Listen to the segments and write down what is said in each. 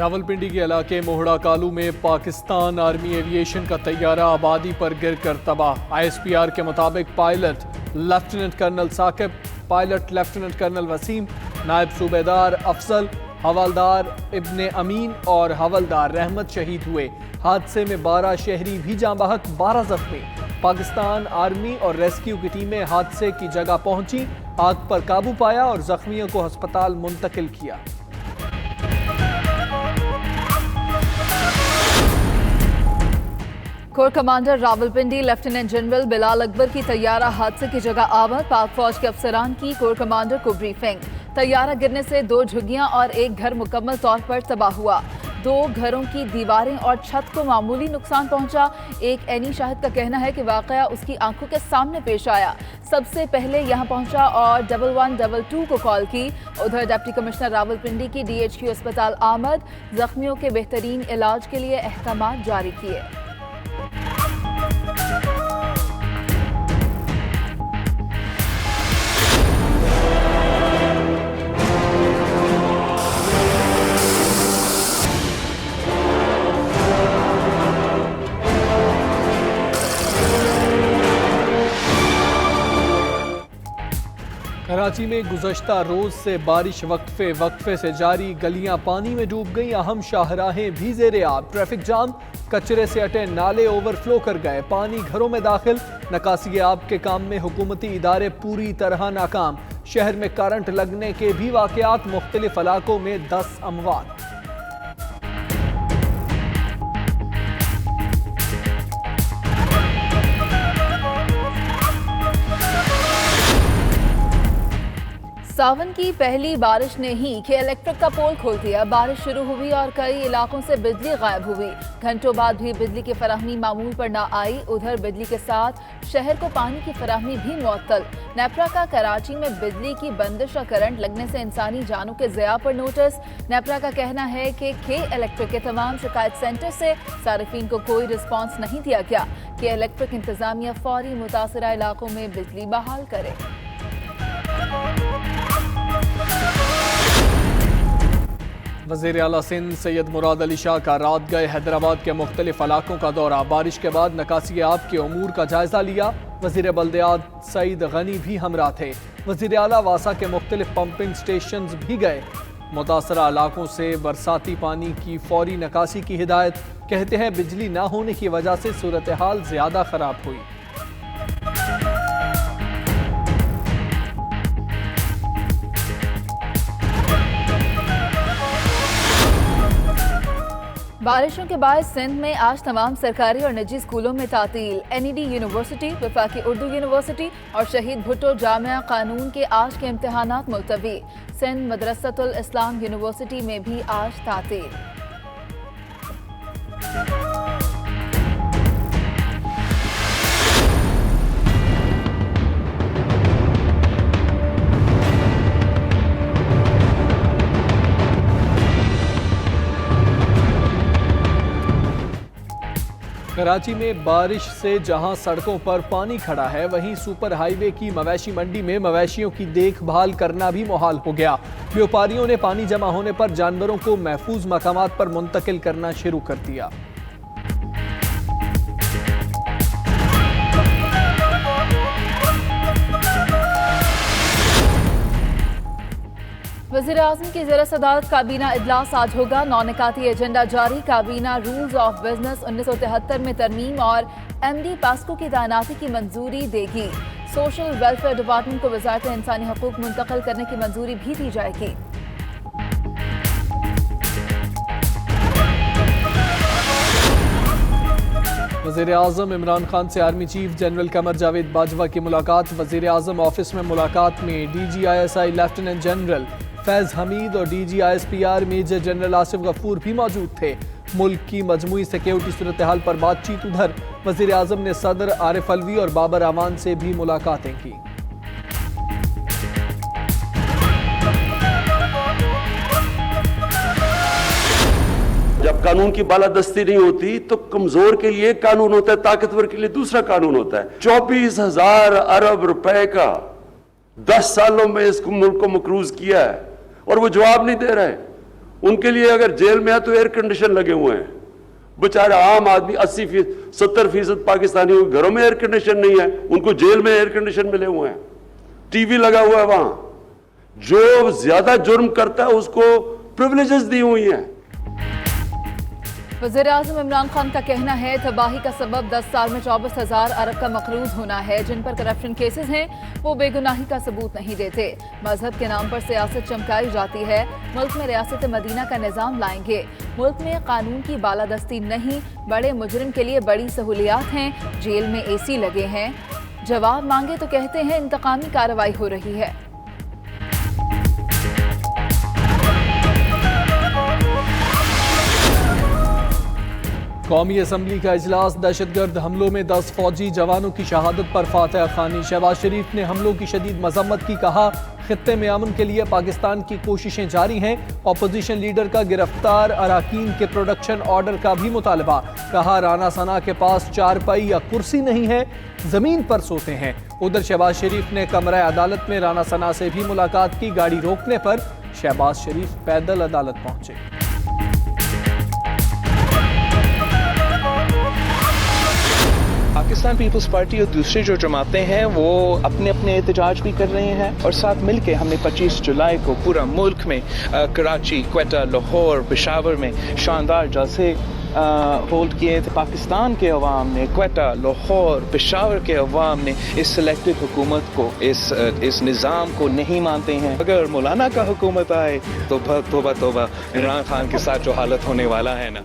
रावलपिंडी के इलाके मोहड़ा कालू में पाकिस्तान आर्मी एविएशन का तैयारा आबादी पर गिरकर तबाह। ISPR के मुताबिक pilot lieutenant colonel Saqib, pilot lieutenant colonel Waseem, नायब सूबेदार अफजल, हवलदार इब्ने अमीन और हवलदार रहमत शहीद हुए। हादसे में 12 शहरी भी जाँ बहक, 12 जख्मी। पाकिस्तान आर्मी और रेस्क्यू की टीमें हादसे की जगह पहुंची, आग पर काबू पाया और जख्मियों को अस्पताल मुंतकिल किया। Core commander Rawalpindi lieutenant general Bilal Akbar की तैयारा हादसे की जगह आमद। पाक फौज के अफसरान की कोर कमांडर को ब्रीफिंग। तैयारा गिरने से 2 झुग्गियां और एक घर मुकम्मल तौर पर तबाह हुआ। 2 घरों की दीवारें और छत को मामूली नुकसान पहुंचा। एक एनी शाहिद का कहना है कि वाकया उसकी आंखों के सामने पेश आया। सबसे पहले यहां पहुंचा और 1122 को कॉल की। उधर डिप्टी कमिश्नर रावलपिंडी की DHQ अस्पताल आमद। जख्मियों के बेहतरीन इलाज के लिए अहकाम जारी किए। कराची में गुज़श्ता रोज से बारिश वक्फे से जारी। गलियां पानी में डूब गई, अहम शाहराहें भी ज़ेरे आब। ट्रैफिक जाम, कचरे से अटे नाले ओवरफ्लो कर गए, पानी घरों में दाखिल। नकासी आब के काम में हुकूमती इदारे पूरी तरह नाकाम। शहर में करंट लगने के भी वाक़यात, मुख्तलिफ इलाकों में 10 अमवात। सावन की पहली बारिश ने ही के इलेक्ट्रिक का पोल खोल दिया। बारिश शुरू हुई और कई इलाकों से बिजली गायब हुई। घंटों बाद भी बिजली की फराहमी मामूल पर न आई। उधर बिजली के साथ शहर को पानी की फराहमी भी मुअत्तल। नेपरा का कराची में बिजली की बंदिश और करंट लगने से इंसानी जानों के ज़िया पर नोटिस। नेपरा का कहना है कि के इलेक्ट्रिक के तमाम शिकायत सेंटर से सारिफीन को कोई रिस्पॉन्स नहीं दिया गया। के इलेक्ट्रिक इंतजामिया फौरी मुतासरा इलाकों में बिजली बहाल करे। वज़ीर आला सिंध सैयद मुराद अली शाह का रात गए हैदराबाद के मुख्तलिफ इलाकों का दौरा। बारिश के बाद नकासी आब के उमूर का जायजा लिया। वज़ीर बल्दियात सईद गनी भी हमरा थे। वज़ीर आला वासा के मुख्तलिफ पंपिंग स्टेशन भी गए। मुतासरा इलाकों से बरसाती पानी की फौरी नकासी की हिदायत। कहते हैं बिजली न होने की वजह से सूरत हाल ज्यादा खराब हुई। बारिशों के बाद सिंध में आज तमाम सरकारी और निजी स्कूलों में तातील। NED यूनिवर्सिटी, वफाकी उर्दू यूनिवर्सिटी और शहीद भुट्टो जामिया कानून के आज के इम्तिहानात मुलतवी। सिंध मदरसतुल इस्लाम यूनिवर्सिटी में भी आज तातील। कराची में बारिश से जहां सड़कों पर पानी खड़ा है, वहीं सुपर हाईवे की मवेशी मंडी में मवेशियों की देखभाल करना भी मुहाल हो गया। व्यापारियों ने पानी जमा होने पर जानवरों को महफूज मकामात पर मुंतकिल करना शुरू कर दिया। वज़ीर आज़म की ज़ेर सदारत काबीना इजलास आज होगा। 9 निकाती एजेंडा जारी। काबीना रूल्स ऑफ बिजनेस 1973 में तरमीम और MD पास्को की तैनाती की मंजूरी देगी। सोशल वेलफेयर डिपार्टमेंट को वज़ारत इंसानी हकूक मुंतकिल करने की मंजूरी भी दी जाएगी। वज़ीर आज़म इमरान खान से army chief general Qamar Javed Bajwa की मुलाकात। वज़ीर आज़म ऑफिस में मुलाकात में DGISI लेफ्टिनेंट जनरल फैज़ हमीद और DG-ISPR major general Asif Ghafoor भी मौजूद थे। मुल्क की मजमूई सिक्योरिटी सूरत हाल पर बातचीत। उधर वज़ीर आज़म ने सदर आरिफ अलवी और बाबर अमान से भी मुलाकातें की। जब कानून की बालादस्ती नहीं होती तो कमजोर के लिए कानून होता है, ताकतवर के लिए दूसरा कानून होता है। 24,000 अरब रुपए का 10 सालों में इस मुल्क को मकरूज किया है और वो जवाब नहीं दे रहे। उनके लिए अगर जेल में है तो एयर कंडीशन लगे हुए हैं। बेचारे आम आदमी 70% पाकिस्तानियों के घरों में एयर कंडीशन नहीं है, उनको जेल में एयर कंडीशन मिले हुए हैं, टीवी लगा हुआ है वहां। जो ज्यादा जुर्म करता है उसको प्रिविलेजेस दी हुई हैं। वज़ीर-ए-आज़म इमरान खान का कहना है तबाही का सबब 10 साल में 24,000 अरब का मकरूज होना है। जिन पर करप्शन केसेस हैं वो बेगुनाही का सबूत नहीं देते। मजहब के नाम पर सियासत चमकाई जाती है। मुल्क में रियासत मदीना का निज़ाम लाएंगे। मुल्क में कानून की बालादस्ती नहीं, बड़े मुजरिम के लिए बड़ी सहूलियात हैं। जेल में AC लगे हैं। जवाब मांगे तो कहते हैं इंतकामी कार्रवाई हो रही है। कौमी असम्बली का इजलास, दहशतगर्द हमलों में 10 फौजी जवानों की शहादत पर फातह खानी। शहबाज शरीफ ने हमलों की शदीद मजम्मत की, कहा खित्ते में अमन के लिए पाकिस्तान की कोशिशें जारी हैं। अपोजिशन लीडर का गिरफ्तार अराकीन के प्रोडक्शन ऑर्डर का भी मुतालबा, कहा राना सना के पास चारपाई या कुर्सी नहीं है, जमीन पर सोते हैं। उधर शहबाज शरीफ ने कमरा अदालत में राना सना से भी मुलाकात की। गाड़ी रोकने पर शहबाज शरीफ पैदल अदालत पहुंचे। पाकिस्तान पीपल्स पार्टी और दूसरे जो जमातें हैं वो अपने अपने एहतजाज भी कर रहे हैं और साथ मिलके हमने 25 जुलाई को पूरा मुल्क में कराची, क्वेटा, लाहौर, पेशावर में शानदार जलसे होल्ड किए थे। पाकिस्तान के अवाम ने, क्वेटा, लाहौर, पेशावर के अवाम ने इस सिलेक्टिव हुकूमत को, इस निज़ाम को नहीं मानते हैं। अगर मौलाना का हुकूमत आए तो तोबा तोबा, इमरान खान के साथ जो हालत होने वाला है ना।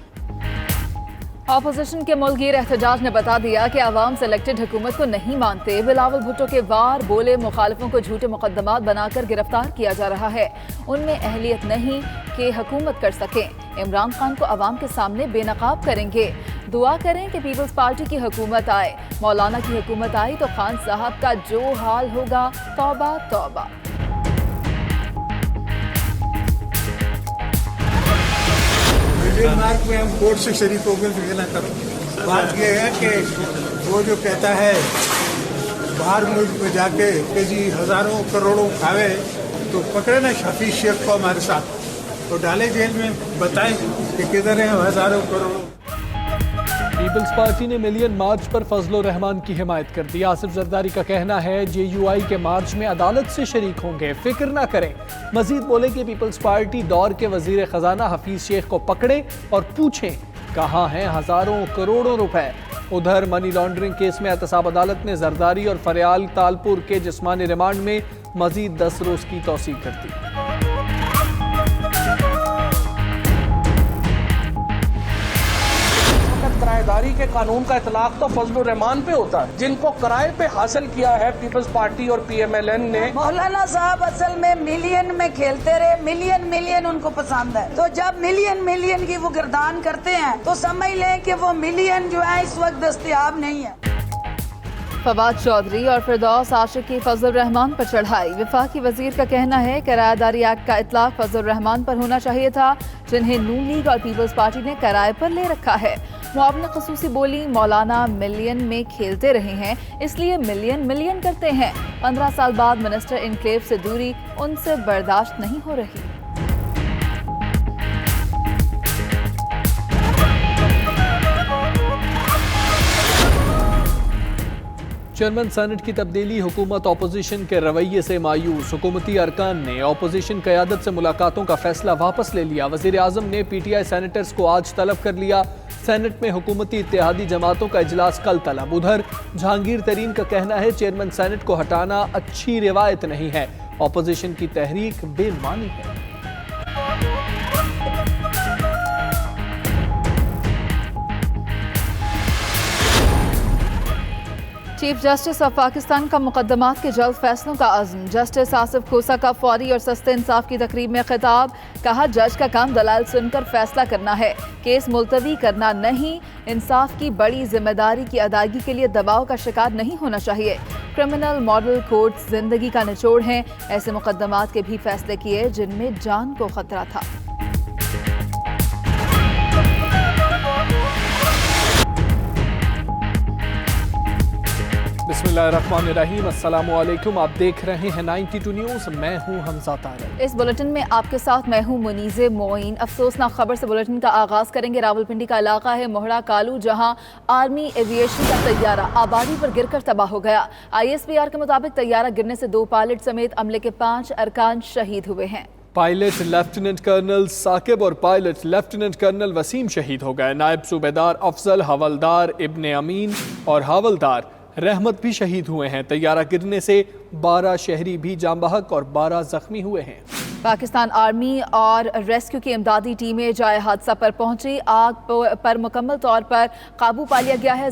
अपोजिशन के मुल्कीर एहतजाज ने बता दिया कि अवाम सेलेक्टेड हुकूमत को नहीं मानते। बिलावल भुट्टो के वार बोले मुखालिफों को झूठे मुकदमात बनाकर गिरफ्तार किया जा रहा है। उनमें अहलियत नहीं कि हुकूमत कर सकें। इमरान खान को अवाम के सामने बेनकाब करेंगे। दुआ करें कि पीपल्स पार्टी की हुकूमत आए। मौलाना की हुकूमत आई तो खान साहब का जो हाल होगा, तौबा तौबा। मार्क में हम कोर्ट से शरीक हो गए। कहना करो बात यह है कि वो जो कहता है बाहर मुल्क में जाके कि जी हजारों करोड़ों खावे तो पकड़े ना शफी शेख को हमारे साथ, तो डाले जेल में, बताएं कि किधर है हजारों करोड़ों। पीपल्स पार्टी ने मिलियन मार्च पर फजल रहमान की हिमायत कर दी। आसिफ जरदारी का कहना है JUI के मार्च में अदालत से शरीक होंगे, फिक्र ना करें। मजीद बोले कि पीपल्स पार्टी दौर के वजीर खजाना हफीज शेख को पकड़े और पूछें कहाँ हैं हजारों करोड़ों रुपए। उधर मनी लॉन्ड्रिंग केस में एहतसाब अदालत ने जरदारी और फरियाल तालपुर के जिस्मानी रिमांड में मजीद 10 रोज की तौसीक कर दी। किराएदारी के कानून का इतलाक तो फजल रहमान पे होता है, जिनको किराए पे हासिल किया है पीपल्स पार्टी और PMLN ने। मौलाना साहब असल में मिलियन में खेलते रहे, मिलियन उनको पसंद है, तो जब मिलियन की वो गिरदान करते हैं तो समझ लें कि वो मिलियन जो है इस वक्त दस्तयाब नहीं है। फवाद चौधरी और फिरदौस आशिक की फजल रहमान पर चढ़ाई। वफाकी वजीर का कहना है किराएदारी एक्ट का इतलाक फजल रहमान पर होना चाहिए था, जिन्हें नून लीग और पीपल्स पार्टी ने किराए पर ले रखा है। मुआविन खसूसी बोली मौलाना मिलियन में खेलते रहे हैं, इसलिए मिलियन करते हैं। 15 साल बाद मिनिस्टर इनक्लेव से दूरी उनसे बर्दाश्त नहीं हो रही। चेयरमैन सेनेट की तब्दीली, हुकूमत अपोजिशन के रवैये से मायूस। हुकूमती अरकान ने अपोजिशन क़यादत से मुलाकातों का फैसला वापस ले लिया। वज़ीर आज़म ने PTI सेनेटर्स को आज तलब कर लिया। सेनेट में हुकूमती इत्तेहादी जमातों का इजलास कल तलब। उधर जहांगीर तरीन का कहना है चेयरमैन सेनेट को हटाना अच्छी रिवायत नहीं है, अपोजिशन की तहरीक बेमानी है। चीफ जस्टिस ऑफ पाकिस्तान का मुकदमात के जल्द फैसलों का अज़्म। जस्टिस आसिफ खोसा का फौरी और सस्ते इंसाफ की तकरीब में खिताब, कहा जज का काम दलाल सुनकर फैसला करना है, केस मुलतवी करना नहीं। इंसाफ की बड़ी जिम्मेदारी की अदायगी के लिए दबाव का शिकार नहीं होना चाहिए। क्रिमिनल मॉडल कोर्ट जिंदगी का निचोड़ हैं, ऐसे मुकदमात के भी फैसले किए जिनमें जान को खतरा था। बिस्मिल्लाह। बिस्मिल्लाहिर्रहमानिर्रहीम, अस्सलामु अलैकुम। आप देख रहे हैं 92 न्यूज़। मैं हूं हमजा तारिक। इस बुलेटिन में आपके साथ मैं हूं मुनीज़े मोइन। अफसोसनाक खबर से बुलेटिन का आगाज करेंगे। रावलपिंडी का इलाका है मोहड़ा कालू, जहां आर्मी एविएशन का तैयारा आबादी पर गिरकर तबाह हो गया। ISPR के मुताबिक तैयारा गिरने से 2 पायलट समेत अमले के 5 अरकान शहीद हुए हैं। पायलट लेफ्टिनेंट कर्नल साकिब और पायलट लेफ्टिनेंट कर्नल वसीम शहीद हो गए। नायब सूबेदार अफजल, हवलदार इब्ने अमीन और हवलदार रहमत भी शहीद हुए हैं। तैयारा गिरने से 12 शहरी भी जाम बहक और 12 जख्मी हुए हैं। पाकिस्तान आर्मी और रेस्क्यू की इमदादी टीमें जाए हादसा पर पहुंची। आग पर मुकम्मल तौर पर काबू पा लिया गया है।